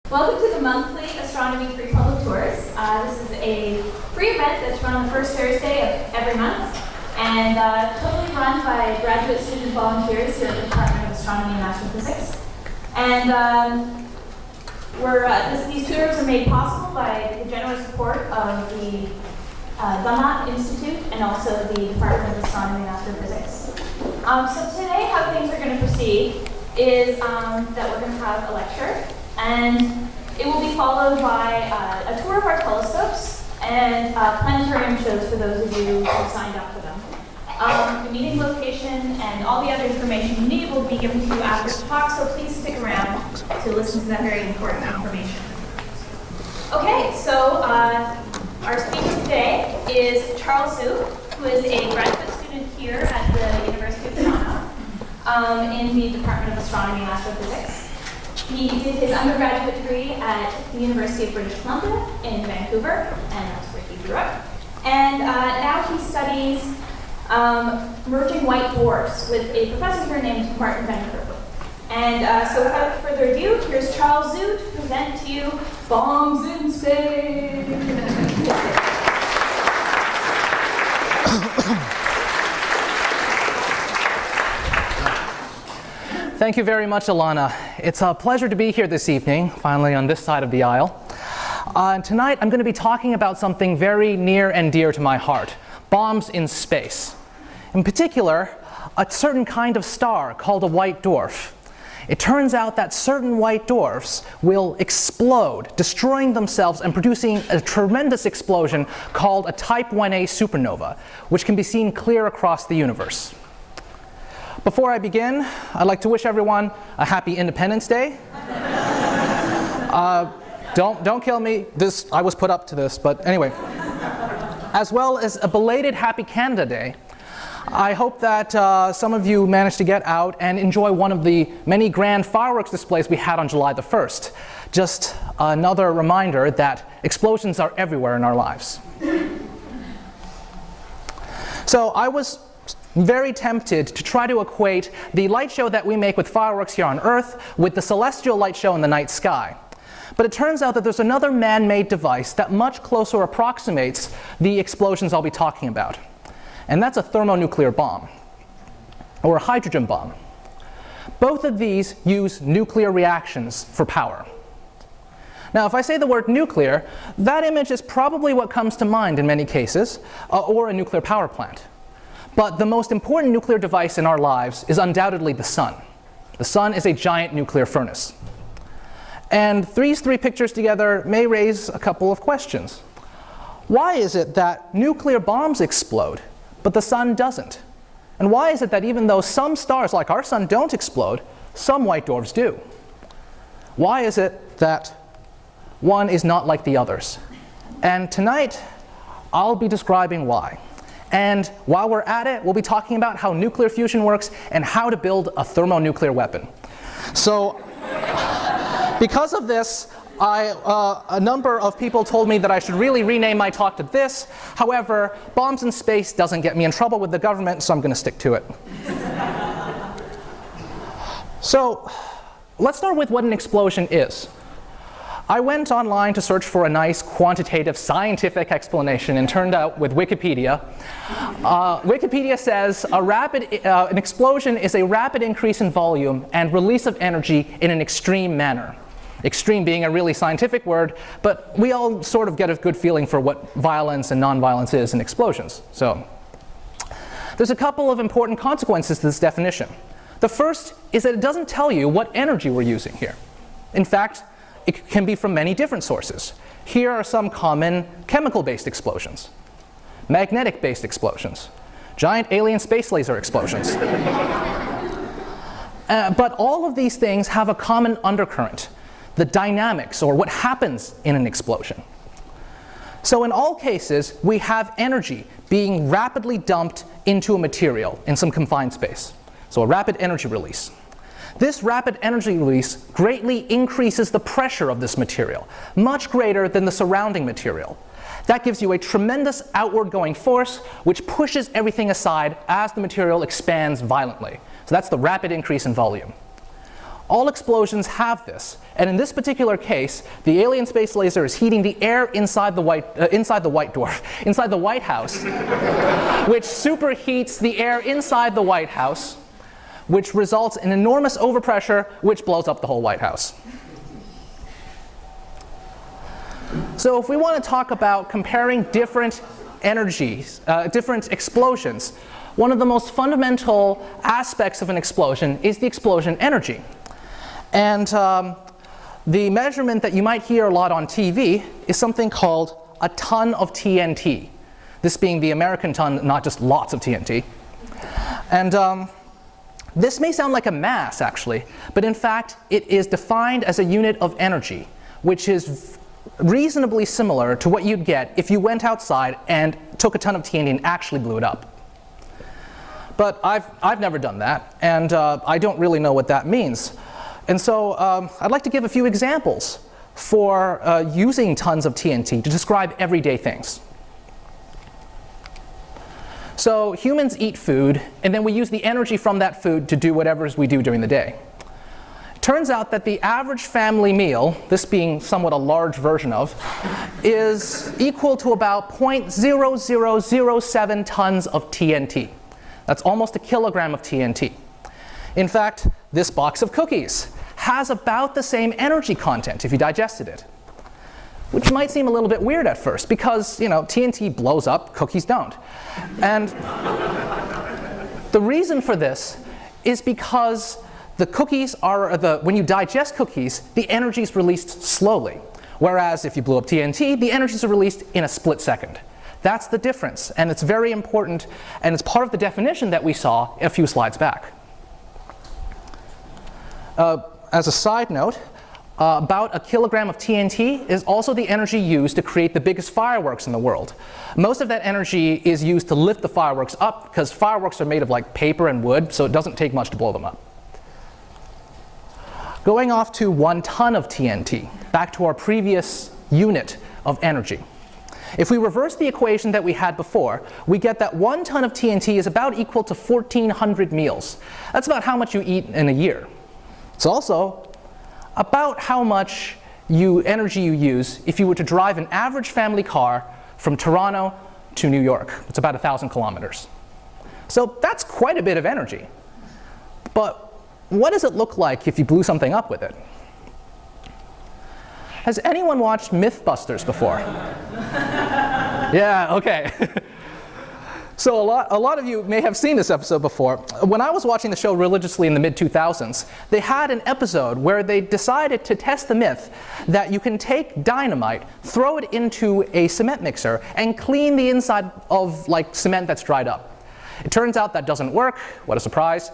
Welcome to the monthly Astronomy Free Public Tours. This is a free event that's run on the first Thursday of every month and totally run by graduate student volunteers here at the Department of Astronomy and Astrophysics. And these tours are made possible by the generous support of the Dhamma Institute and also the Department of Astronomy and Astrophysics. So today, how things are going to proceed is that we're going to have a lecture, and it will be followed by a tour of our telescopes and planetarium shows for those of you who signed up for them. The meeting location and all the other information you need will be given to you after the talk, so please stick around to listen to that very important information. Okay, so our speaker today is Charles Zhu, who is a graduate student here at the University of Toronto in the Department of Astronomy and Astrophysics. He did his undergraduate degree at the University of British Columbia in Vancouver, and that's where he grew up. And now he studies merging white dwarfs with a professor here named Martin Van Kerkhove. And so without further ado, here's Charles Zhu to present to you Bombs in Space. Thank you very much, Alana. It's a pleasure to be here this evening, finally on this side of the aisle. Tonight, I'm going to be talking about something very near and dear to my heart, bombs in space. In particular, a certain kind of star called a white dwarf. It turns out that certain white dwarfs will explode, destroying themselves and producing a tremendous explosion called a Type 1a supernova, which can be seen clear across the universe. Before I begin, I'd like to wish everyone a happy Independence Day. Don't kill me. I was put up to this, but anyway. As well as a belated Happy Canada Day. I hope that some of you managed to get out and enjoy one of the many grand fireworks displays we had on July the 1st. Just another reminder that explosions are everywhere in our lives. So I was very tempted to try to equate the light show that we make with fireworks here on Earth with the celestial light show in the night sky. But it turns out that there's another man-made device that much closer approximates the explosions I'll be talking about. And that's a thermonuclear bomb, or a hydrogen bomb. Both of these use nuclear reactions for power. Now, if I say the word nuclear, that image is probably what comes to mind in many cases, or a nuclear power plant. But the most important nuclear device in our lives is undoubtedly the sun. The sun is a giant nuclear furnace. And these three pictures together may raise a couple of questions. Why is it that nuclear bombs explode, but the sun doesn't? And why is it that even though some stars like our sun don't explode, some white dwarfs do? Why is it that one is not like the others? And tonight, I'll be describing why. And while we're at it, we'll be talking about how nuclear fusion works and how to build a thermonuclear weapon. So, because of this, a number of people told me that I should really rename my talk to this. However, bombs in space doesn't get me in trouble with the government, so I'm going to stick to it. So, let's start with what an explosion is. I went online to search for a nice quantitative scientific explanation and turned out with Wikipedia. Wikipedia says an explosion is a rapid increase in volume and release of energy in an extreme manner. Extreme being a really scientific word, but we all sort of get a good feeling for what violence and nonviolence is in explosions. So there's a couple of important consequences to this definition. The first is that it doesn't tell you what energy we're using here. In fact, it can be from many different sources. Here are some common chemical-based explosions, magnetic-based explosions, giant alien space laser explosions. But all of these things have a common undercurrent, the dynamics, or what happens in an explosion. So in all cases, we have energy being rapidly dumped into a material in some confined space. So a rapid energy release. This rapid energy release greatly increases the pressure of this material, much greater than the surrounding material. That gives you a tremendous outward going force which pushes everything aside as the material expands violently. So that's the rapid increase in volume. All explosions have this. And in this particular case, the alien space laser is heating the air inside the White House, which superheats the air inside the White House, which results in enormous overpressure, which blows up the whole White House. So if we want to talk about comparing different energies, different explosions, one of the most fundamental aspects of an explosion is the explosion energy. And the measurement that you might hear a lot on TV is something called a ton of TNT. This being the American ton, not just lots of TNT. And this may sound like a mass, actually, but in fact, it is defined as a unit of energy, which is reasonably similar to what you'd get if you went outside and took a ton of TNT and actually blew it up. But I've never done that, and I don't really know what that means. And so I'd like to give a few examples for using tons of TNT to describe everyday things. So humans eat food, and then we use the energy from that food to do whatever we do during the day. Turns out that the average family meal, this being somewhat a large version of, is equal to about 0.0007 tons of TNT. That's almost a kilogram of TNT. In fact, this box of cookies has about the same energy content if you digested it, which might seem a little bit weird at first because, TNT blows up, cookies don't. And the reason for this is because the cookies are, when you digest cookies, the energy is released slowly. Whereas if you blew up TNT, the energies are released in a split second. That's the difference, and it's very important, and it's part of the definition that we saw a few slides back. As a side note, about a kilogram of TNT is also the energy used to create the biggest fireworks in the world. Most of that energy is used to lift the fireworks up because fireworks are made of like paper and wood, so it doesn't take much to blow them up. Going off to 1 ton of TNT, back to our previous unit of energy. If we reverse the equation that we had before, we get that 1 ton of TNT is about equal to 1,400 meals. That's about how much you eat in a year. It's also about how much energy you use if you were to drive an average family car from Toronto to New York. It's about 1,000 kilometers. So that's quite a bit of energy. But what does it look like if you blew something up with it? Has anyone watched Mythbusters before? Yeah, okay. So a lot of you may have seen this episode before. When I was watching the show religiously in the mid-2000s, they had an episode where they decided to test the myth that you can take dynamite, throw it into a cement mixer, and clean the inside of cement that's dried up. It turns out that doesn't work. What a surprise.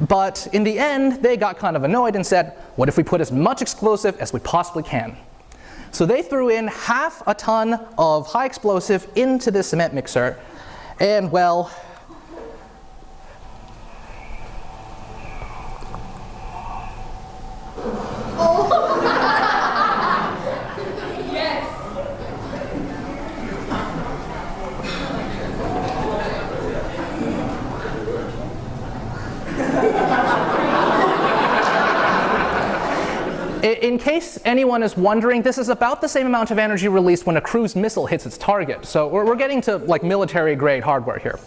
But in the end, they got kind of annoyed and said, what if we put as much explosive as we possibly can? So they threw in half a ton of high explosive into the cement mixer, and well, in case anyone is wondering, this is about the same amount of energy released when a cruise missile hits its target. So we're getting to military-grade hardware here.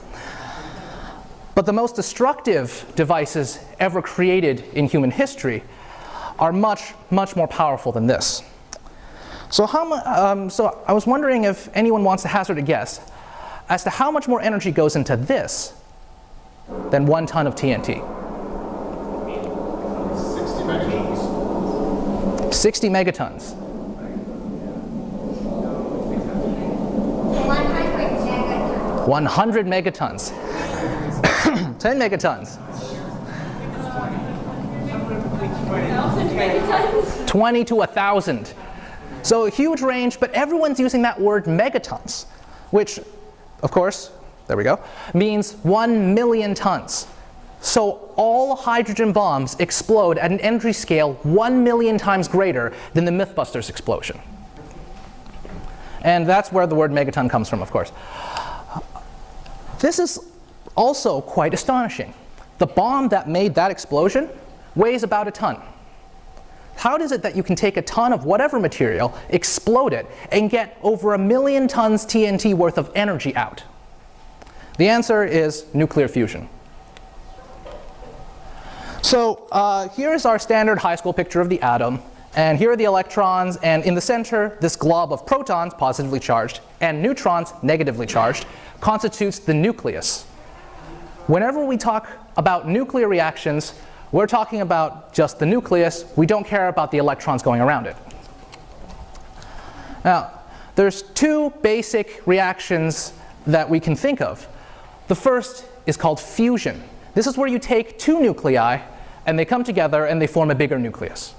But the most destructive devices ever created in human history are much, much more powerful than this. So I was wondering if anyone wants to hazard a guess as to how much more energy goes into this than 1 ton of TNT. 60 megatons. 100 megatons. 10 megatons. 20 to 1,000. So a huge range, but everyone's using that word megatons, which, of course, there we go, means 1 million tons. So all hydrogen bombs explode at an energy scale 1 million times greater than the Mythbusters explosion. And that's where the word megaton comes from, of course. This is also quite astonishing. The bomb that made that explosion weighs about a ton. How is it that you can take a ton of whatever material, explode it, and get over 1 million tons TNT worth of energy out? The answer is nuclear fusion. So here is our standard high school picture of the atom. And here are the electrons, and in the center, this glob of protons, positively charged, and neutrons, negatively charged, constitutes the nucleus. Whenever we talk about nuclear reactions, we're talking about just the nucleus. We don't care about the electrons going around it. Now, there's two basic reactions that we can think of. The first is called fusion. This is where you take two nuclei, and they come together, and they form a bigger nucleus.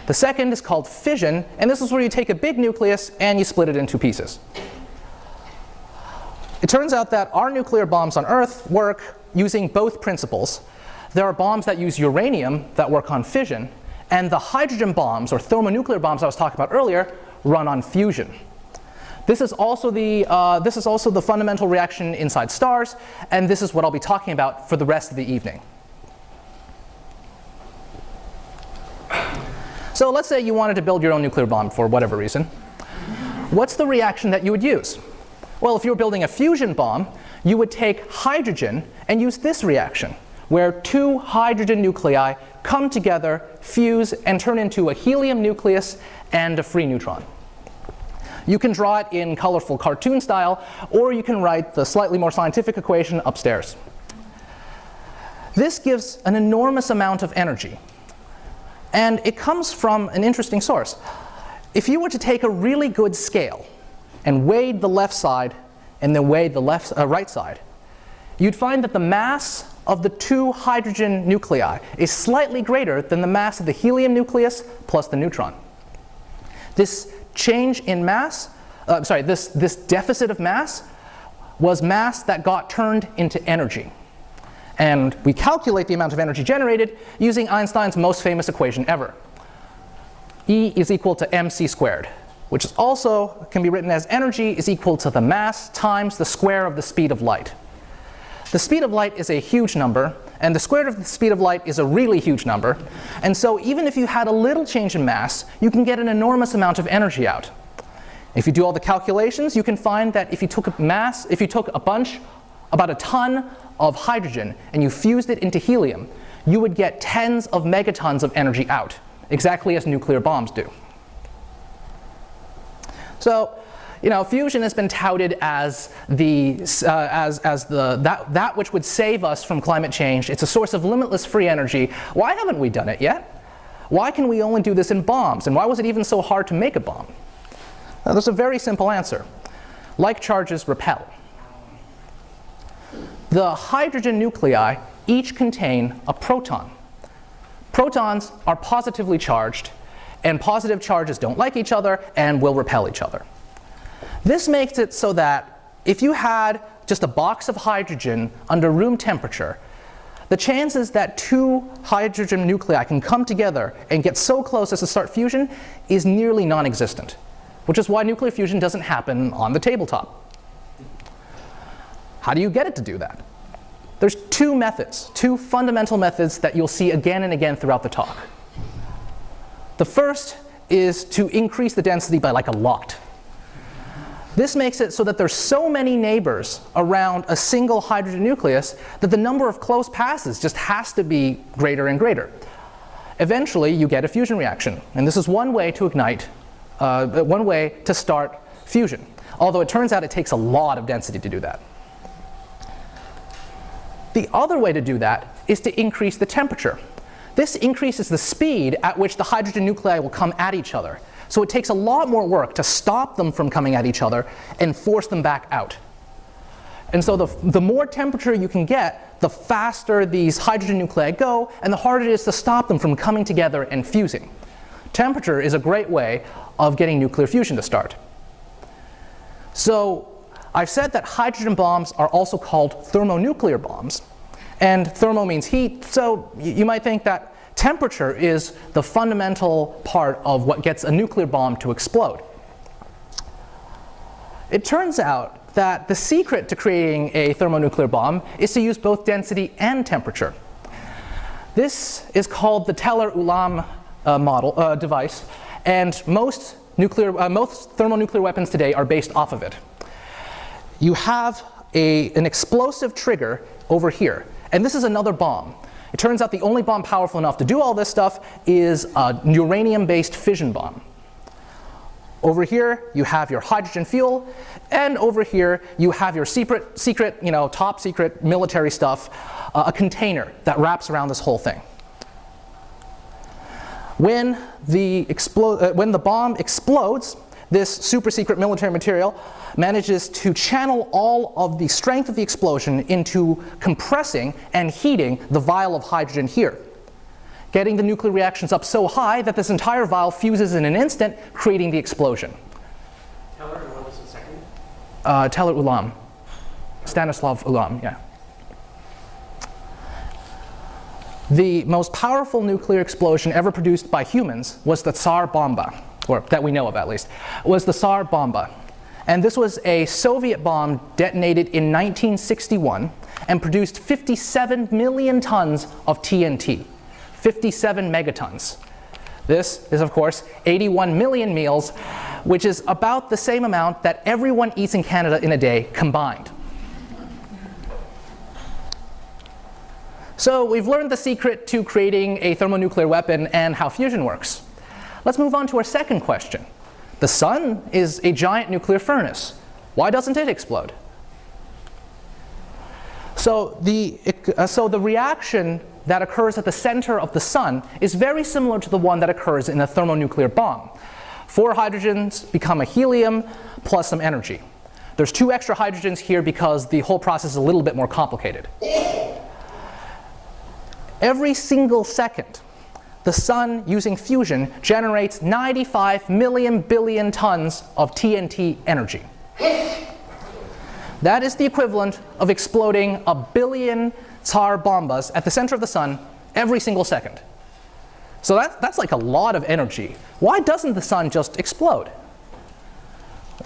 The second is called fission, and this is where you take a big nucleus and you split it into pieces. It turns out that our nuclear bombs on Earth work using both principles. There are bombs that use uranium that work on fission, and the hydrogen bombs, or thermonuclear bombs I was talking about earlier, run on fusion. This is also the fundamental reaction inside stars, and this is what I'll be talking about for the rest of the evening. So let's say you wanted to build your own nuclear bomb for whatever reason. What's the reaction that you would use? Well, if you were building a fusion bomb, you would take hydrogen and use this reaction, where two hydrogen nuclei come together, fuse, and turn into a helium nucleus and a free neutron. You can draw it in colorful cartoon style, or you can write the slightly more scientific equation upstairs. This gives an enormous amount of energy. And it comes from an interesting source. If you were to take a really good scale and weigh the left side and then weigh the right side, you'd find that the mass of the two hydrogen nuclei is slightly greater than the mass of the helium nucleus plus the neutron. This change in mass, this deficit of mass was mass that got turned into energy. And we calculate the amount of energy generated using Einstein's most famous equation ever. E is equal to mc squared, which is also can be written as energy is equal to the mass times the square of the speed of light. The speed of light is a huge number, and the square root of the speed of light is a really huge number. And so even if you had a little change in mass, you can get an enormous amount of energy out. If you do all the calculations, you can find that if you took about a ton of hydrogen and you fused it into helium, you would get tens of megatons of energy out, exactly as nuclear bombs do. So, fusion has been touted as that which would save us from climate change. It's a source of limitless free energy. Why haven't we done it yet? Why can we only do this in bombs? And why was it even so hard to make a bomb? Now, there's a very simple answer. Like charges repel. The hydrogen nuclei each contain a proton. Protons are positively charged, and positive charges don't like each other and will repel each other. This makes it so that if you had just a box of hydrogen under room temperature, the chances that two hydrogen nuclei can come together and get so close as to start fusion is nearly non-existent, which is why nuclear fusion doesn't happen on the tabletop. How do you get it to do that? There's two fundamental methods that you'll see again and again throughout the talk. The first is to increase the density by like a lot. This makes it so that there's so many neighbors around a single hydrogen nucleus that the number of close passes just has to be greater and greater. Eventually, you get a fusion reaction, and this is one way to start fusion. Although it turns out it takes a lot of density to do that. The other way to do that is to increase the temperature. This increases the speed at which the hydrogen nuclei will come at each other. So it takes a lot more work to stop them from coming at each other and force them back out. And so the more temperature you can get, the faster these hydrogen nuclei go, and the harder it is to stop them from coming together and fusing. Temperature is a great way of getting nuclear fusion to start. So I've said that hydrogen bombs are also called thermonuclear bombs. And thermo means heat, so you might think that temperature is the fundamental part of what gets a nuclear bomb to explode. It turns out that the secret to creating a thermonuclear bomb is to use both density and temperature. This is called the Teller-Ulam device, and most thermonuclear weapons today are based off of it. You have an explosive trigger over here, and this is another bomb. It turns out the only bomb powerful enough to do all this stuff is a uranium-based fission bomb. Over here, you have your hydrogen fuel, and over here, you have your top secret military stuff, a container that wraps around this whole thing. When the bomb explodes, this super secret military material manages to channel all of the strength of the explosion into compressing and heating the vial of hydrogen here, getting the nuclear reactions up so high that this entire vial fuses in an instant, creating the explosion. Teller, what was the second? Teller Ulam. Stanislav Ulam, yeah. The most powerful nuclear explosion ever produced by humans was the Tsar Bomba, or that we know of at least, was the Tsar Bomba. And this was a Soviet bomb detonated in 1961 and produced 57 million tons of TNT, 57 megatons. This is, of course, 81 million meals, which is about the same amount that everyone eats in Canada in a day combined. So we've learned the secret to creating a thermonuclear weapon and how fusion works. Let's move on to our second question. The sun is a giant nuclear furnace. Why doesn't it explode? So the reaction that occurs at the center of the sun is very similar to the one that occurs in a thermonuclear bomb. 4 hydrogens become a helium plus some energy. There's 2 extra hydrogens here because the whole process is a little bit more complicated. Every single second, the sun, using fusion, generates 95 million billion tons of TNT energy. That is the equivalent of exploding 1 billion Tsar bombas at the center of the sun every single second. So that's like a lot of energy. Why doesn't the sun just explode?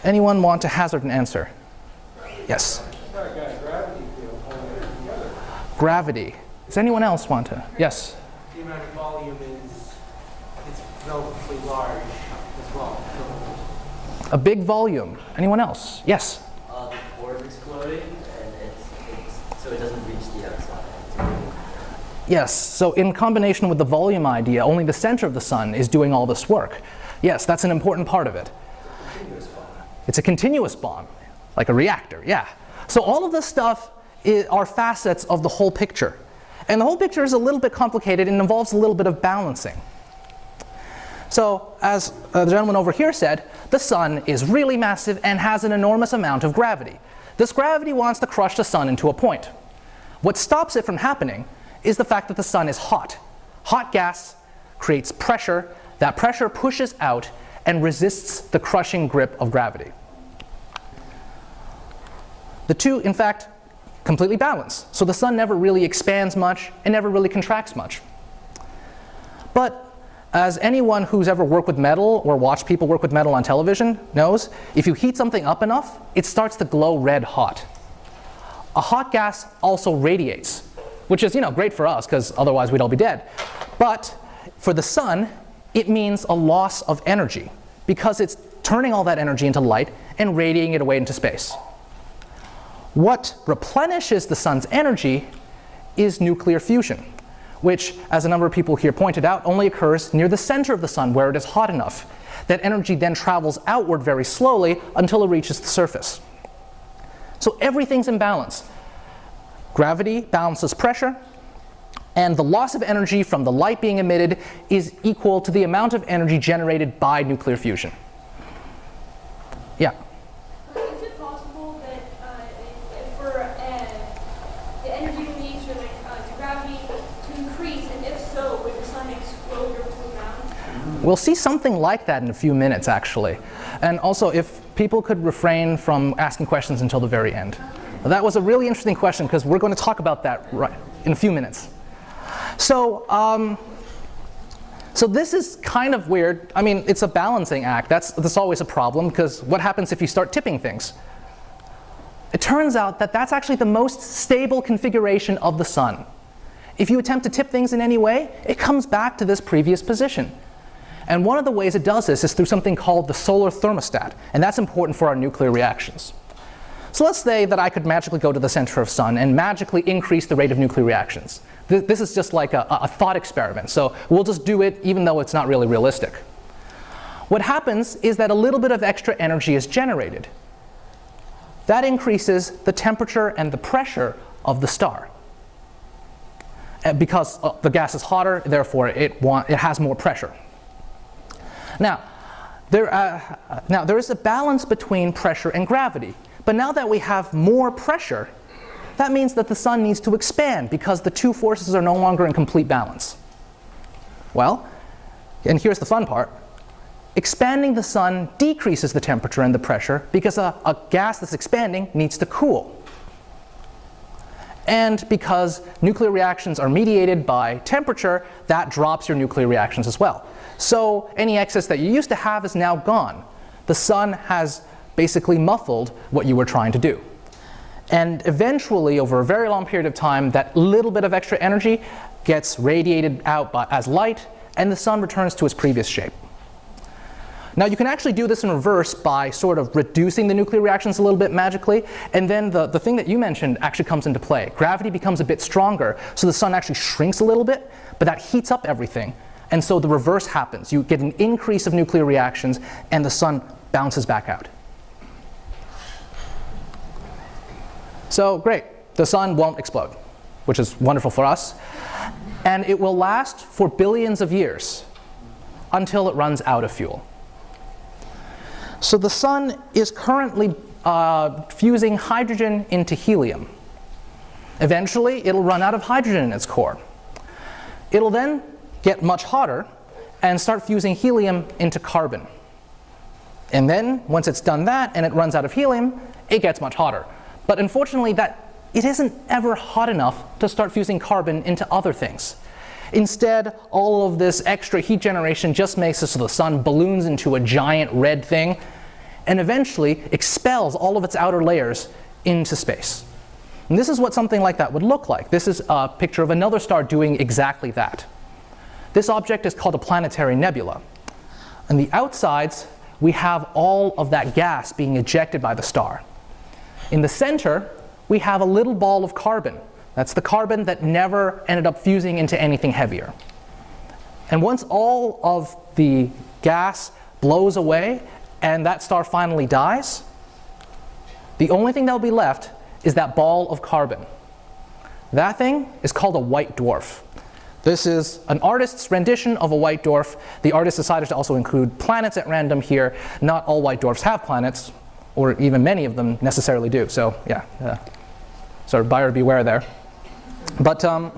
Anyone want to hazard an answer? Yes? Gravity. Does anyone else want to? Yes? The amount of volume is relatively large as well. A big volume. Anyone else? Yes? The core is exploding, and so it doesn't reach the outside. Yes, so in combination with the volume idea, only the center of the sun is doing all this work. Yes, that's an important part of it. It's a continuous bomb, like a reactor, yeah. So all of this stuff are facets of the whole picture. And the whole picture is a little bit complicated and involves a little bit of balancing. So, as the gentleman over here said, the sun is really massive and has an enormous amount of gravity. This gravity wants to crush the sun into a point. What stops it from happening is the fact that the sun is hot. Hot gas creates pressure. That pressure pushes out and resists the crushing grip of gravity. The two, in fact, completely balance. So the sun never really expands much and never really contracts much. But as anyone who's ever worked with metal or watched people work with metal on television knows, if you heat something up enough, it starts to glow red hot. A hot gas also radiates, which is, great for us because otherwise we'd all be dead. But for the sun, it means a loss of energy because it's turning all that energy into light and radiating it away into space. What replenishes the sun's energy is nuclear fusion, which, as a number of people here pointed out, only occurs near the center of the sun where it is hot enough. That energy then travels outward very slowly until it reaches the surface. So everything's in balance. Gravity balances pressure, and the loss of energy from the light being emitted is equal to the amount of energy generated by nuclear fusion. Yeah? Is it possible that for the energy release or the gravity to increase, and if so, would the sun explode or cool down? We'll see something like that in a few minutes, actually. And also, if people could refrain from asking questions until the very end. That was a really interesting question because we're going to talk about that right in a few minutes. So this is kind of weird. I mean, it's a balancing act. That's always a problem because what happens if you start tipping things? It turns out that that's actually the most stable configuration of the sun. If you attempt to tip things in any way, it comes back to this previous position. And one of the ways it does this is through something called the solar thermostat, and that's important for our nuclear reactions. So let's say that I could magically go to the center of the sun and magically increase the rate of nuclear reactions. This is just like a thought experiment, so we'll just do it even though it's not really realistic. What happens is that a little bit of extra energy is generated. That increases the temperature and the pressure of the star. Because the gas is hotter, therefore it has more pressure. Now, there is a balance between pressure and gravity. But now that we have more pressure, that means that the sun needs to expand because the two forces are no longer in complete balance. Well, and here's the fun part. Expanding the sun decreases the temperature and the pressure because a gas that's expanding needs to cool. And because nuclear reactions are mediated by temperature, that drops your nuclear reactions as well. So any excess that you used to have is now gone. The sun has basically muffled what you were trying to do. And eventually, over a very long period of time, that little bit of extra energy gets radiated out as light, and the sun returns to its previous shape. Now you can actually do this in reverse by sort of reducing the nuclear reactions a little bit magically, and then the thing that you mentioned actually comes into play. Gravity becomes a bit stronger, so the sun actually shrinks a little bit, but that heats up everything, and so the reverse happens. You get an increase of nuclear reactions, and the sun bounces back out. So great, the sun won't explode, which is wonderful for us, and it will last for billions of years until it runs out of fuel. So the sun is currently fusing hydrogen into helium. Eventually, it'll run out of hydrogen in its core. It'll then get much hotter and start fusing helium into carbon. And then, once it's done that and it runs out of helium, it gets much hotter. But unfortunately, it isn't ever hot enough to start fusing carbon into other things. Instead, all of this extra heat generation just makes it so the sun balloons into a giant red thing and eventually expels all of its outer layers into space. And this is what something like that would look like. This is a picture of another star doing exactly that. This object is called a planetary nebula. On the outsides, we have all of that gas being ejected by the star. In the center, we have a little ball of carbon. That's the carbon that never ended up fusing into anything heavier. And once all of the gas blows away and that star finally dies, the only thing that will be left is that ball of carbon. That thing is called a white dwarf. This is an artist's rendition of a white dwarf. The artist decided to also include planets at random here. Not all white dwarfs have planets, or even many of them necessarily do. So yeah, sort of buyer beware there. But a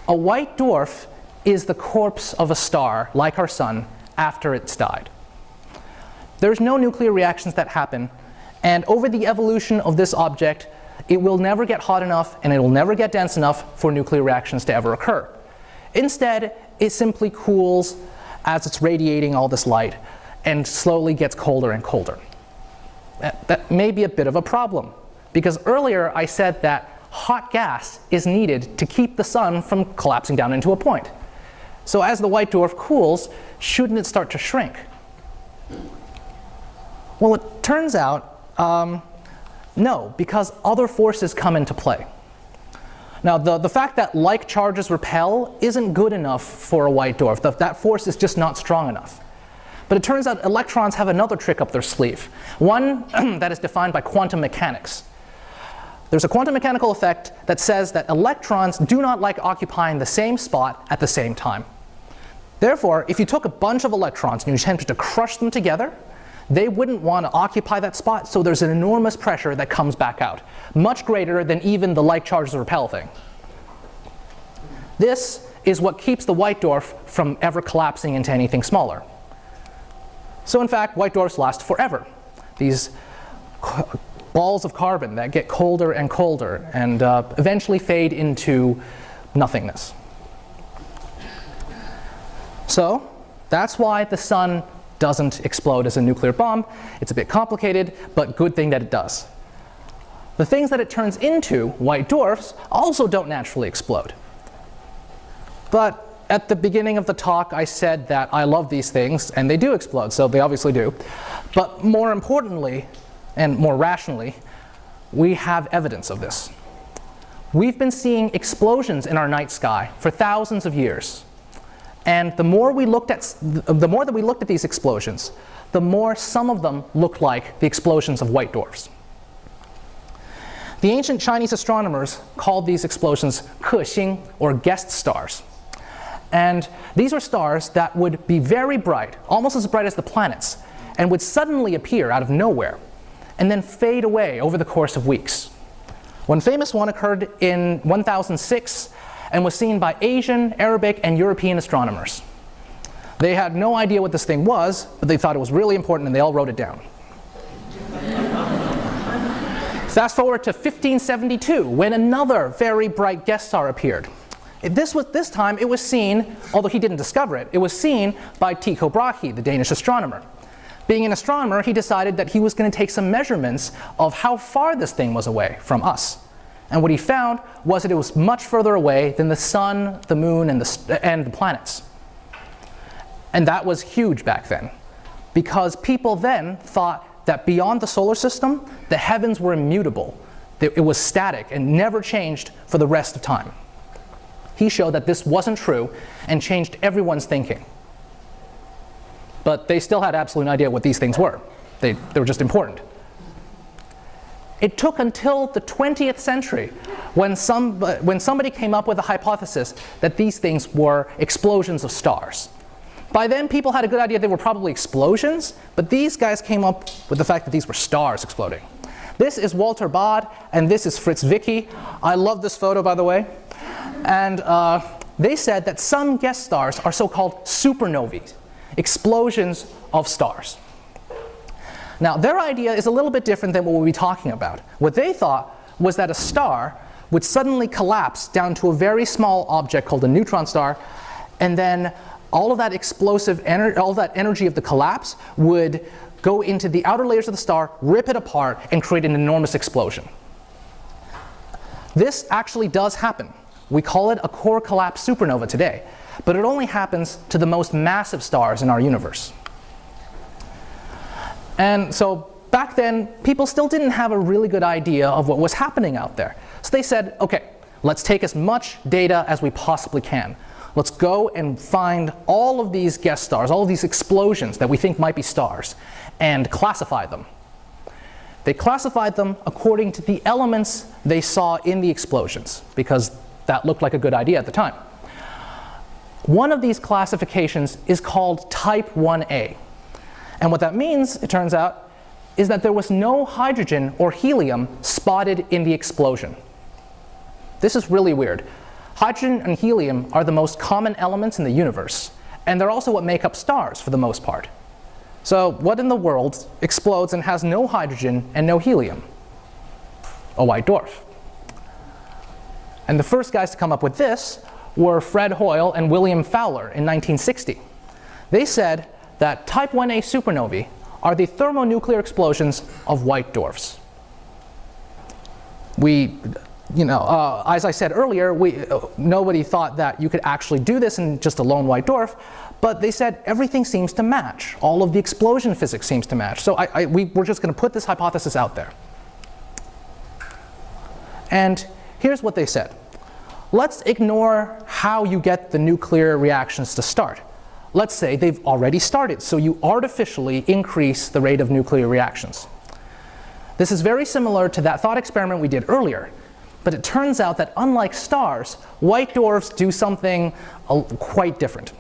white dwarf is the corpse of a star, like our sun, after it's died. There's no nuclear reactions that happen, and over the evolution of this object, it will never get hot enough and it will never get dense enough for nuclear reactions to ever occur. Instead, it simply cools as it's radiating all this light and slowly gets colder and colder. That may be a bit of a problem, because earlier I said that hot gas is needed to keep the sun from collapsing down into a point. So as the white dwarf cools, shouldn't it start to shrink? Well, it turns out no, because other forces come into play. Now, the fact that like charges repel isn't good enough for a white dwarf. That force is just not strong enough. But it turns out electrons have another trick up their sleeve, one that is defined by quantum mechanics. There's a quantum mechanical effect that says that electrons do not like occupying the same spot at the same time. Therefore, if you took a bunch of electrons and you attempted to crush them together, they wouldn't want to occupy that spot, so there's an enormous pressure that comes back out, much greater than even the like charges repel thing. This is what keeps the white dwarf from ever collapsing into anything smaller. So in fact, white dwarfs last forever. These balls of carbon that get colder and colder and eventually fade into nothingness. So that's why the sun doesn't explode as a nuclear bomb. It's a bit complicated, but good thing that it does. The things that it turns into, white dwarfs, also don't naturally explode. But at the beginning of the talk, I said that I love these things, and they do explode, so they obviously do. But more importantly, and more rationally, we have evidence of this. We've been seeing explosions in our night sky for thousands of years. And the more that we looked at these explosions, the more some of them looked like the explosions of white dwarfs. The ancient Chinese astronomers called these explosions 克星, or guest stars. And these are stars that would be very bright, almost as bright as the planets, and would suddenly appear out of nowhere, and then fade away over the course of weeks. One famous one occurred in 1006 and was seen by Asian, Arabic, and European astronomers. They had no idea what this thing was, but they thought it was really important and they all wrote it down. Fast forward to 1572, when another very bright guest star appeared. This time it was seen, although he didn't discover it, it was seen by Tycho Brahe, the Danish astronomer. Being an astronomer, he decided that he was going to take some measurements of how far this thing was away from us. And what he found was that it was much further away than the sun, the moon, and the planets. And that was huge back then, because people then thought that beyond the solar system, the heavens were immutable. It was static and never changed for the rest of time. He showed that this wasn't true and changed everyone's thinking. But they still had absolutely no idea what these things were. They were just important. It took until the 20th century when somebody came up with a hypothesis that these things were explosions of stars. By then, people had a good idea they were probably explosions, but these guys came up with the fact that these were stars exploding. This is Walter Baade, and this is Fritz Zwicky. I love this photo, by the way. And they said that some guest stars are so-called supernovae, explosions of stars. Now, their idea is a little bit different than what we'll be talking about. What they thought was that a star would suddenly collapse down to a very small object called a neutron star, and then all of that energy of the collapse would go into the outer layers of the star, rip it apart, and create an enormous explosion. This actually does happen. We call it a core collapse supernova today, but it only happens to the most massive stars in our universe. And so back then, people still didn't have a really good idea of what was happening out there. So they said, okay, let's take as much data as we possibly can. Let's go and find all of these guest stars, all of these explosions that we think might be stars, and classify them. They classified them according to the elements they saw in the explosions, because that looked like a good idea at the time. One of these classifications is called Type 1a. And what that means, it turns out, is that there was no hydrogen or helium spotted in the explosion. This is really weird. Hydrogen and helium are the most common elements in the universe, and they're also what make up stars for the most part. So what in the world explodes and has no hydrogen and no helium? A white dwarf. And the first guys to come up with this were Fred Hoyle and William Fowler in 1960. They said that Type 1a supernovae are the thermonuclear explosions of white dwarfs. As I said earlier, nobody thought that you could actually do this in just a lone white dwarf, but they said everything seems to match. All of the explosion physics seems to match. So we're just going to put this hypothesis out there. And here's what they said. Let's ignore how you get the nuclear reactions to start. Let's say they've already started, so you artificially increase the rate of nuclear reactions. This is very similar to that thought experiment we did earlier, but it turns out that unlike stars, white dwarfs do something quite different.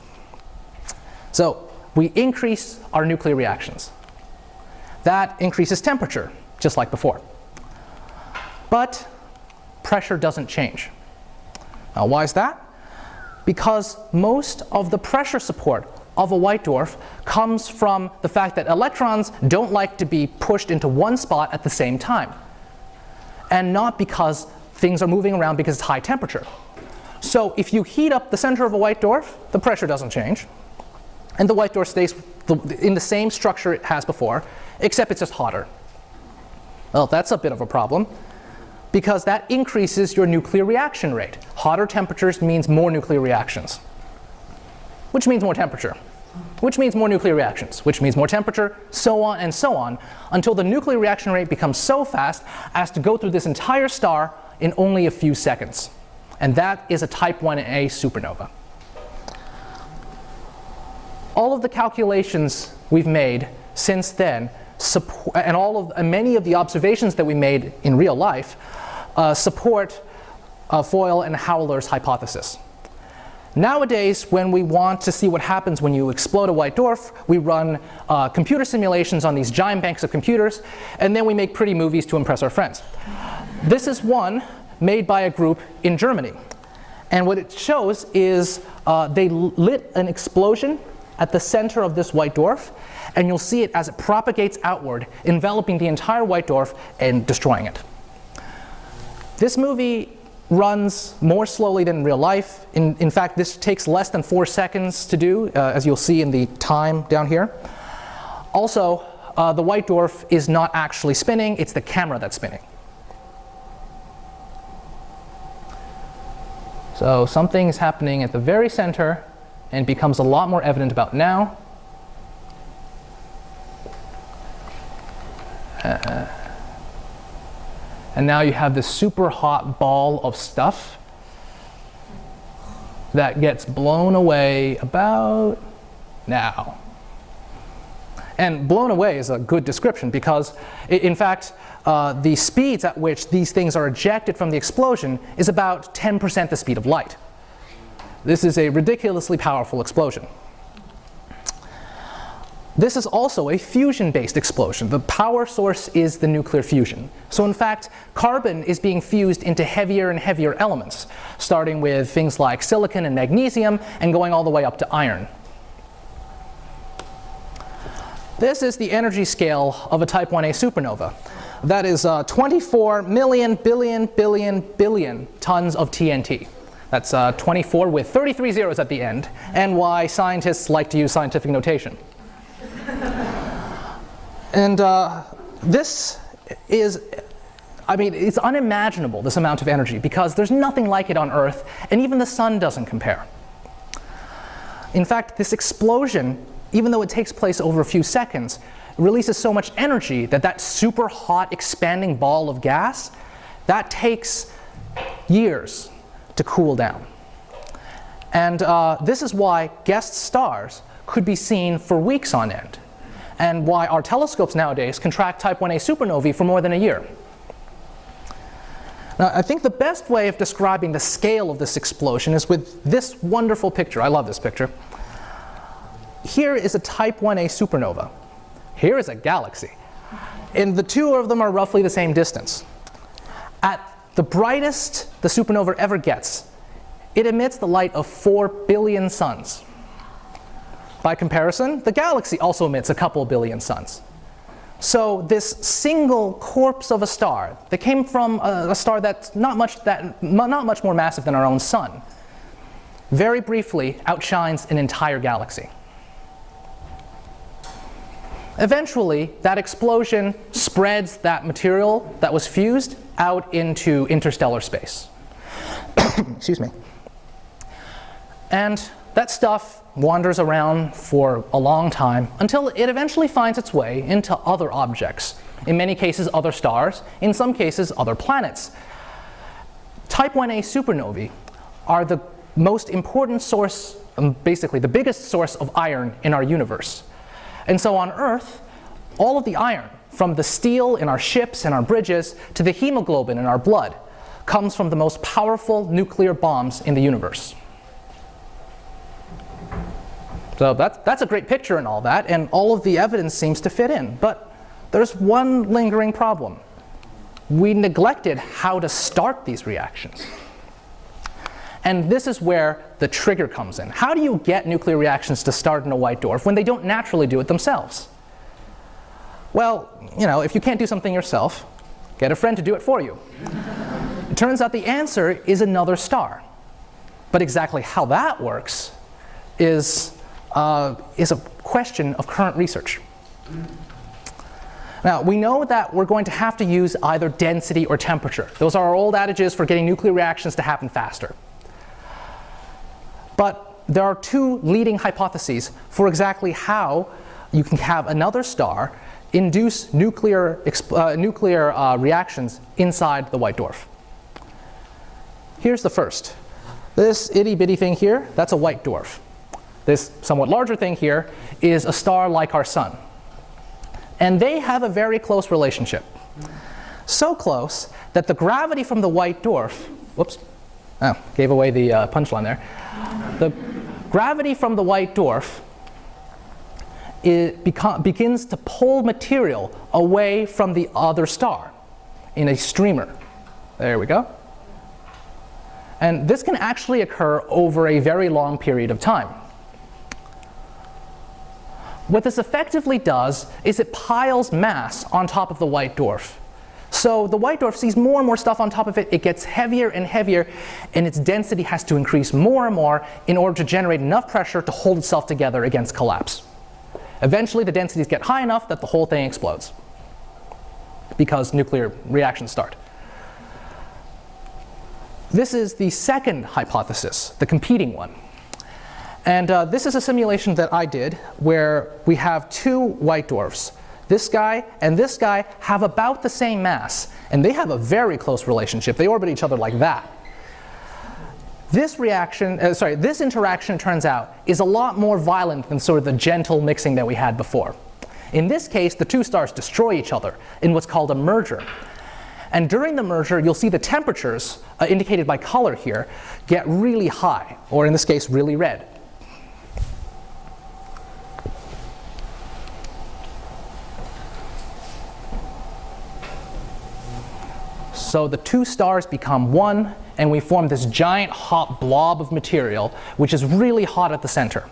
So we increase our nuclear reactions. That increases temperature, just like before. But pressure doesn't change. Now, why is that? Because most of the pressure support of a white dwarf comes from the fact that electrons don't like to be pushed into one spot at the same time, and not because things are moving around because it's high temperature. So if you heat up the center of a white dwarf, the pressure doesn't change, and the white dwarf stays in the same structure it has before, except it's just hotter. Well, that's a bit of a problem, because that increases your nuclear reaction rate. Hotter temperatures means more nuclear reactions. which means more temperature, which means more nuclear reactions, which means more temperature, so on, until the nuclear reaction rate becomes so fast as to go through this entire star in only a few seconds. And that is a type 1a supernova. All of the calculations we've made since then, and many of the observations that we made in real life, support Foyle and Howler's hypothesis. Nowadays, when we want to see what happens when you explode a white dwarf, we run computer simulations on these giant banks of computers, and then we make pretty movies to impress our friends. This is one made by a group in Germany. And what it shows is they lit an explosion at the center of this white dwarf, and you'll see it as it propagates outward, enveloping the entire white dwarf and destroying it. This movie runs more slowly than in real life. In fact, this takes less than 4 seconds to do, as you'll see in the time down here. Also, the white dwarf is not actually spinning, it's the camera that's spinning. So something is happening at the very center and becomes a lot more evident about now. And now you have this super hot ball of stuff that gets blown away about now. And blown away is a good description because, in fact, the speeds at which these things are ejected from the explosion is about 10% the speed of light. This is a ridiculously powerful explosion. This is also a fusion-based explosion. The power source is the nuclear fusion. So in fact, carbon is being fused into heavier and heavier elements, starting with things like silicon and magnesium and going all the way up to iron. This is the energy scale of a type 1a supernova. That is 24 million billion tons of TNT. That's 24 with 33 zeros at the end, and why scientists like to use scientific notation. And this is, I mean, it's unimaginable, this amount of energy, because there's nothing like it on Earth, and even the sun doesn't compare. In fact, this explosion, even though it takes place over a few seconds, releases so much energy that that super hot expanding ball of gas, that takes years to cool down. And this is why guest stars could be seen for weeks on end, and why our telescopes nowadays can track type 1a supernovae for more than a year. Now, I think the best way of describing the scale of this explosion is with this wonderful picture. I love this picture. Here is a type 1a supernova. Here is a galaxy. And the two of them are roughly the same distance. At the brightest the supernova ever gets, it emits the light of 4 billion suns. By comparison, the galaxy also emits a couple billion suns. So this single corpse of a star that came from a star that's not much more massive than our own sun, very briefly outshines an entire galaxy. Eventually, that explosion spreads that material that was fused out into interstellar space. Excuse me. And that stuff wanders around for a long time until it eventually finds its way into other objects. In many cases, other stars. In some cases, other planets. Type 1a supernovae are the most important source, basically the biggest source of iron in our universe. And so on Earth, all of the iron, from the steel in our ships and our bridges to the hemoglobin in our blood, comes from the most powerful nuclear bombs in the universe. So that's a great picture and all that, and all of the evidence seems to fit in. But there's one lingering problem. We neglected how to start these reactions. And this is where the trigger comes in. How do you get nuclear reactions to start in a white dwarf when they don't naturally do it themselves? Well, you know, if you can't do something yourself, get a friend to do it for you. It turns out the answer is another star. But exactly how that works is a question of current research. Now, we know that we're going to have to use either density or temperature. Those are our old adages for getting nuclear reactions to happen faster. But there are two leading hypotheses for exactly how you can have another star induce nuclear reactions inside the white dwarf. Here's the first. This itty bitty thing here, that's a white dwarf. This somewhat larger thing here is a star like our sun. And they have a very close relationship. So close that the gravity from the white dwarf, whoops, oh, gave away the punchline there. The gravity from the white dwarf begins to pull material away from the other star in a streamer. There we go. And this can actually occur over a very long period of time. What this effectively does is it piles mass on top of the white dwarf. So the white dwarf sees more and more stuff on top of it, it gets heavier and heavier, and its density has to increase more and more in order to generate enough pressure to hold itself together against collapse. Eventually the densities get high enough that the whole thing explodes, because nuclear reactions start. This is the second hypothesis, the competing one. And this is a simulation that I did where we have two white dwarfs. This guy and this guy have about the same mass, and they have a very close relationship. They orbit each other like that. This interaction, turns out, is a lot more violent than sort of the gentle mixing that we had before. In this case, the two stars destroy each other in what's called a merger. And during the merger, you'll see the temperatures, indicated by color here, get really high, or in this case, really red. So the two stars become one, and we form this giant hot blob of material, which is really hot at the center.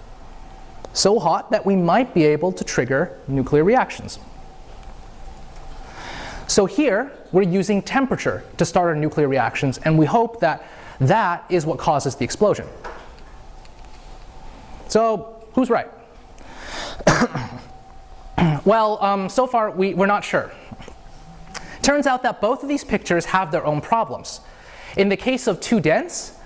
So hot that we might be able to trigger nuclear reactions. So here, we're using temperature to start our nuclear reactions, and we hope that that is what causes the explosion. So, who's right? Well, so far, we're not sure. Turns out that both of these pictures have their own problems. In the case of too dense,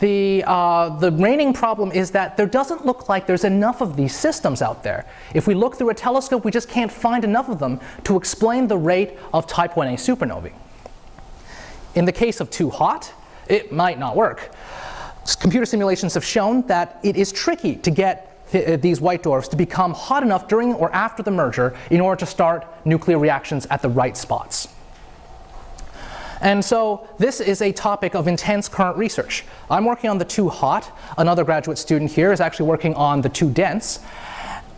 the reigning problem is that there doesn't look like there's enough of these systems out there. If we look through a telescope, we just can't find enough of them to explain the rate of type 1a supernovae. In the case of too hot, it might not work. Computer simulations have shown that it is tricky to get these white dwarfs to become hot enough during or after the merger in order to start nuclear reactions at the right spots. And so this is a topic of intense current research. I'm working on the too hot. Another graduate student here is actually working on the too dense.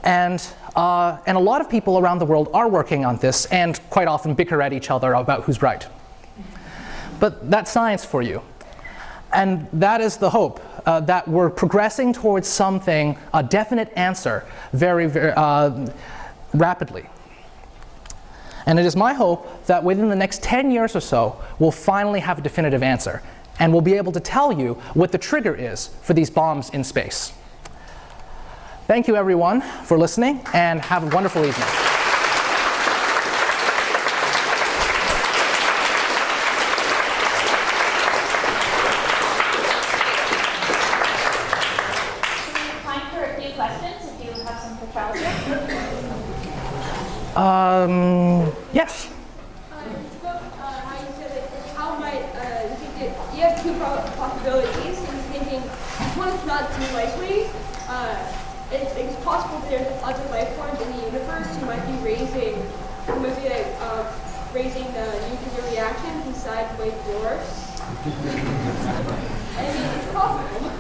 And a lot of people around the world are working on this and quite often bicker at each other about who's right. But that's science for you. And that is the hope, that we're progressing towards something, a definite answer, very, very rapidly. And it is my hope that within the next 10 years or so, we'll finally have a definitive answer. And we'll be able to tell you what the trigger is for these bombs in space. Thank you, everyone, for listening, and have a wonderful evening. Time for a few questions, if you have some for Charles. Yes? It's about how you said that how might you think that you have two possibilities, and you're thinking which one is not too likely. It's possible that there's other life forms in the universe who might be raising the nuclear reactions inside white dwarfs. I mean, it's possible.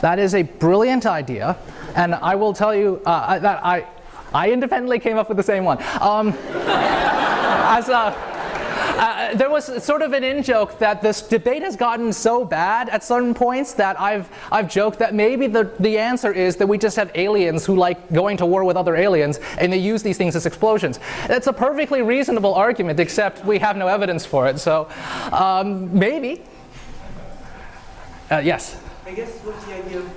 That is a brilliant idea, and I will tell you that I independently came up with the same one. There was sort of an in-joke that this debate has gotten so bad at certain points that I've joked that maybe the answer is that we just have aliens who like going to war with other aliens, and they use these things as explosions. That's a perfectly reasonable argument, except we have no evidence for it. So maybe. Yes? I guess what's the idea of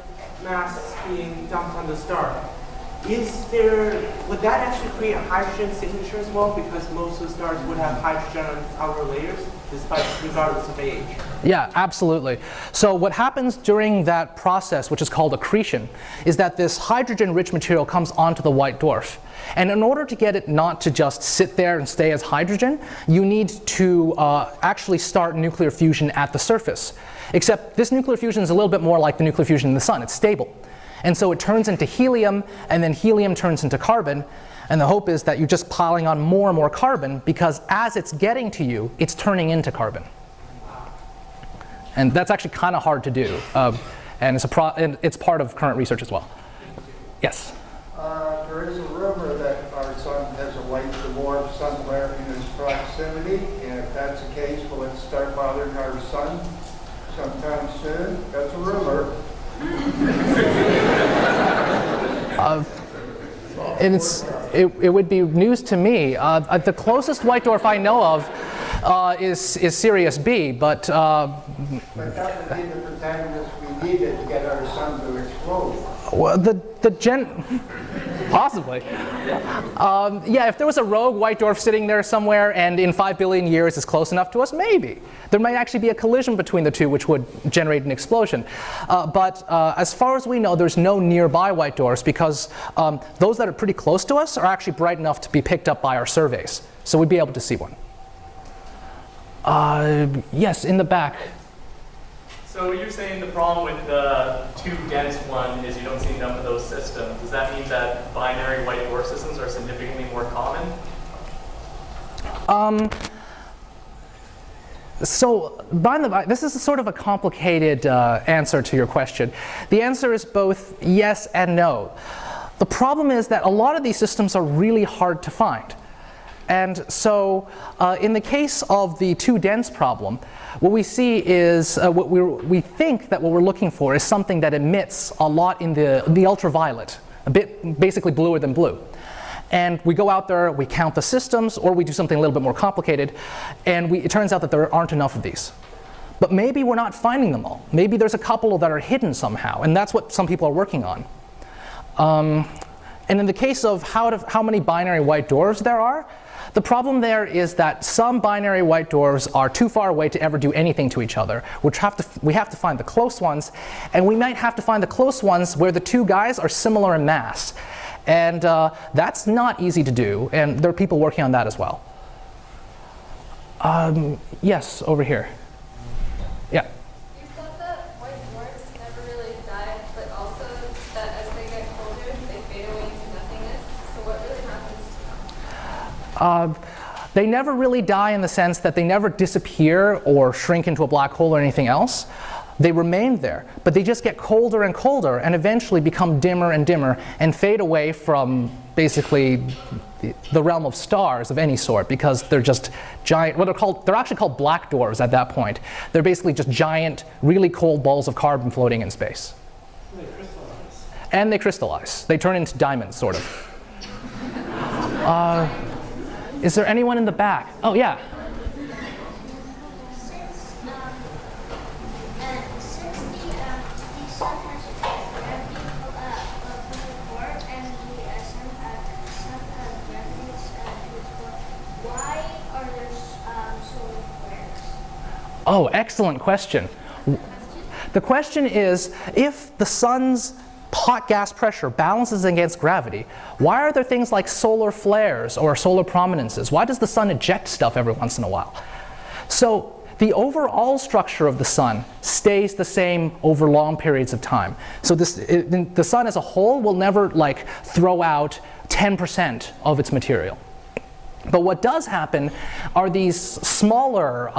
mass being dumped on the star? would that actually create a hydrogen signature as well? Because most of the stars would have hydrogen on outer layers, regardless of age. Yeah, absolutely. So what happens during that process, which is called accretion, is that this hydrogen-rich material comes onto the white dwarf. And in order to get it not to just sit there and stay as hydrogen, you need to actually start nuclear fusion at the surface. Except this nuclear fusion is a little bit more like the nuclear fusion in the sun. It's stable. And so it turns into helium, and then helium turns into carbon. And the hope is that you're just piling on more and more carbon, because as it's getting to you, it's turning into carbon. And that's actually kind of hard to do. And it's part of current research as well. Yes? There is a rumor that our sun has a white dwarf somewhere in its proximity. And if that's the case, will it start bothering our sun sometime soon? That's a rumor. And it would be news to me. The closest white dwarf I know of is Sirius B, but But that would be the protagonist we needed to get our sun to explode. well, possibly. Yeah, if there was a rogue white dwarf sitting there somewhere and in 5 billion years is close enough to us, maybe. There might actually be a collision between the two which would generate an explosion. But as far as we know, there's no nearby white dwarfs, because those that are pretty close to us are actually bright enough to be picked up by our surveys. So we'd be able to see one. Yes, in the back. So you're saying the problem with the too dense one is you don't see enough of those systems. Does that mean that binary white dwarf systems are significantly more common? So, by the way, this is sort of a complicated answer to your question. The answer is both yes and no. The problem is that a lot of these systems are really hard to find. And so, in the case of the too dense problem, what we see is, we think that what we're looking for is something that emits a lot in the ultraviolet, a bit basically bluer than blue. And we go out there, we count the systems, or we do something a little bit more complicated, and it turns out that there aren't enough of these. But maybe we're not finding them all. Maybe there's a couple that are hidden somehow, and that's what some people are working on. And in the case of how many binary white dwarfs there are, the problem there is that some binary white dwarfs are too far away to ever do anything to each other. We have to find the close ones, and we might have to find the close ones where the two guys are similar in mass. And that's not easy to do, and there are people working on that as well. Yes, over here. Yeah. You said that white dwarfs never really die, but also that as they get colder, they fade away into nothingness. So what really happens to them? They never really die in the sense that they never disappear or shrink into a black hole or anything else. They remain there, but they just get colder and colder and eventually become dimmer and dimmer and fade away from basically the realm of stars of any sort, because they're just giant, they're actually called black dwarfs at that point. They're basically just giant, really cold balls of carbon floating in space. They crystallize. And they crystallize. They turn into diamonds, sort of. Is there anyone in the back? Oh, yeah. Oh, excellent question. The question is, if the sun's hot gas pressure balances against gravity, why are there things like solar flares or solar prominences? Why does the sun eject stuff every once in a while? So the overall structure of the sun stays the same over long periods of time. So the sun as a whole will never throw out 10% of its material. But what does happen are these smaller,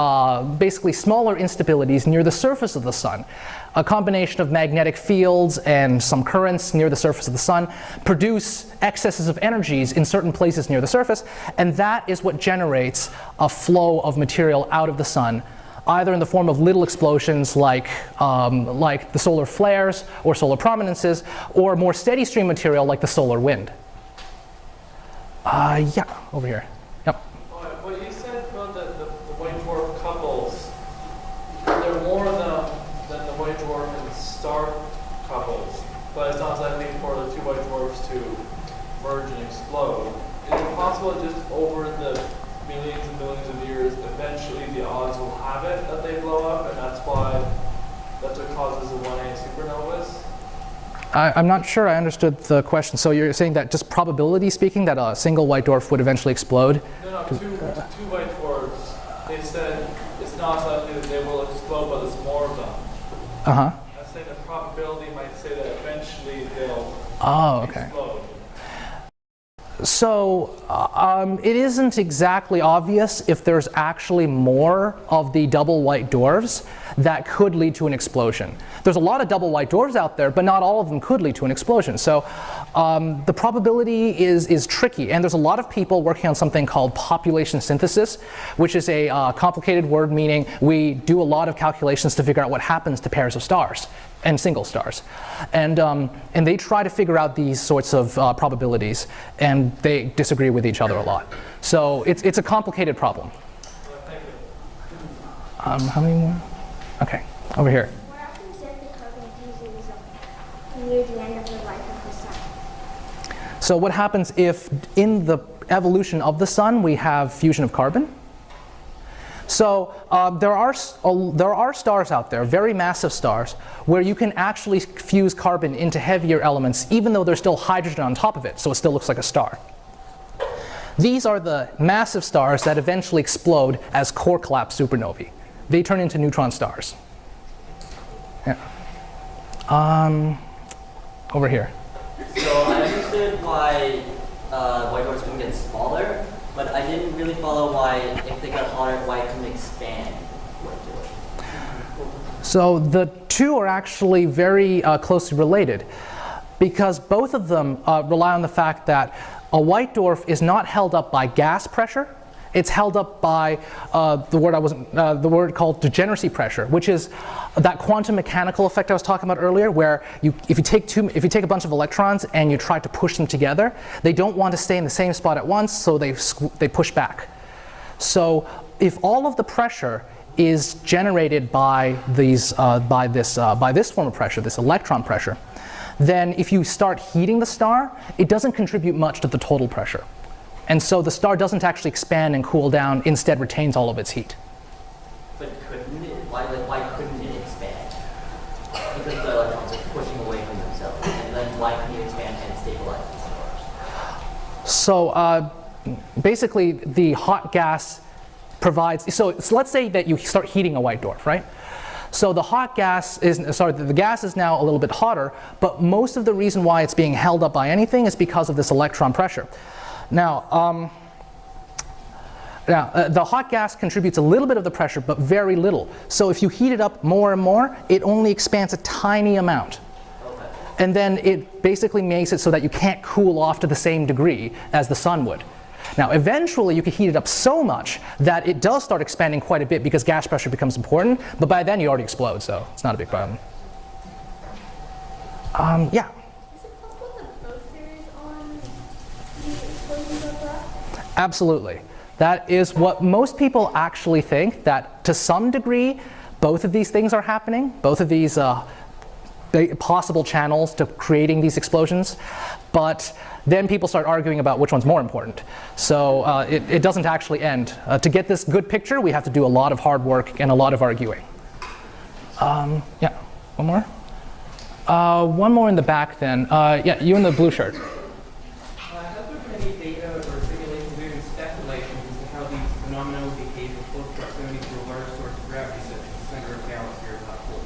basically smaller instabilities near the surface of the sun. A combination of magnetic fields and some currents near the surface of the sun produce excesses of energies in certain places near the surface, and that is what generates a flow of material out of the sun, either in the form of little explosions like the solar flares or solar prominences, or more steady stream material like the solar wind. Yeah, over here. Yep. What you said about the white dwarf couples, there are more of them than the white dwarf and star couples, but it's not that big for the two white dwarfs to merge and explode, is it possible that just over the millions and billions of years, eventually the odds will have it that they blow up, and that's what causes the 1A supernovas? I'm not sure I understood the question. So you're saying that just probability speaking that a single white dwarf would eventually explode? No, two white dwarfs. They said it's not likely that they will explode, but there's more of them. Uh-huh. I'm saying the probability might say that eventually they'll explode. So it isn't exactly obvious if there's actually more of the double white dwarfs that could lead to an explosion. There's a lot of double white dwarfs out there, but not all of them could lead to an explosion. So the probability is tricky, and there's a lot of people working on something called population synthesis, which is a complicated word meaning we do a lot of calculations to figure out what happens to pairs of stars and single stars. And they try to figure out these sorts of probabilities, and they disagree with each other a lot. So it's a complicated problem. How many more? Okay, over here. What happens if the carbon fuses near the end of the life of the sun? So what happens if in the evolution of the sun we have fusion of carbon? So there are stars out there, very massive stars, where you can actually fuse carbon into heavier elements even though there's still hydrogen on top of it, so it still looks like a star. These are the massive stars that eventually explode as core collapse supernovae. They turn into neutron stars. Yeah. Over here. So I understood why white dwarfs couldn't get smaller, but I didn't really follow why, if they got hotter, why it couldn't expand white dwarfs. So the two are actually very closely related, because both of them rely on the fact that a white dwarf is not held up by gas pressure. It's held up by the word called degeneracy pressure, which is that quantum mechanical effect I was talking about earlier, where if you take a bunch of electrons and you try to push them together, they don't want to stay in the same spot at once, so they push back. So if all of the pressure is generated by this form of pressure, this electron pressure, then if you start heating the star, it doesn't contribute much to the total pressure. And so the star doesn't actually expand and cool down, instead retains all of its heat. But couldn't it? Why couldn't it expand? Because the electrons are pushing away from themselves. And then why couldn't it expand and stabilize the stars? So basically the hot gas provides, so let's say that you start heating a white dwarf, right? So the the gas is now a little bit hotter, but most of the reason why it's being held up by anything is because of this electron pressure. Now, the hot gas contributes a little bit of the pressure, but very little. So if you heat it up more and more, it only expands a tiny amount. Okay. And then it basically makes it so that you can't cool off to the same degree as the sun would. Now, eventually you can heat it up so much that it does start expanding quite a bit because gas pressure becomes important, but by then you already explode, so it's not a big problem. Yeah. Absolutely. That is what most people actually think, that to some degree both of these things are happening, both of these possible channels to creating these explosions, but then people start arguing about which one's more important. So it doesn't actually end. To get this good picture, we have to do a lot of hard work and a lot of arguing. Yeah, one more? One more in the back then. Yeah, you in the blue shirt. Has there been any data or simulations, or even speculations as to how these phenomena would behave in close proximity to a large source of gravity, such as the center of a galaxy or a black hole?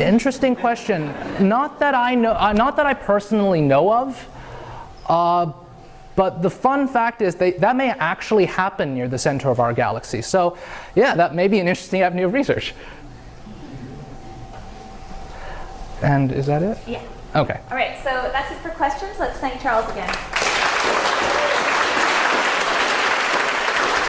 Interesting question. Not that I know, not that I personally know of. But the fun fact is that may actually happen near the center of our galaxy. So yeah, that may be an interesting avenue of research. And is that it? Yeah. Okay. All right, so that's it for questions. Let's thank Charles again.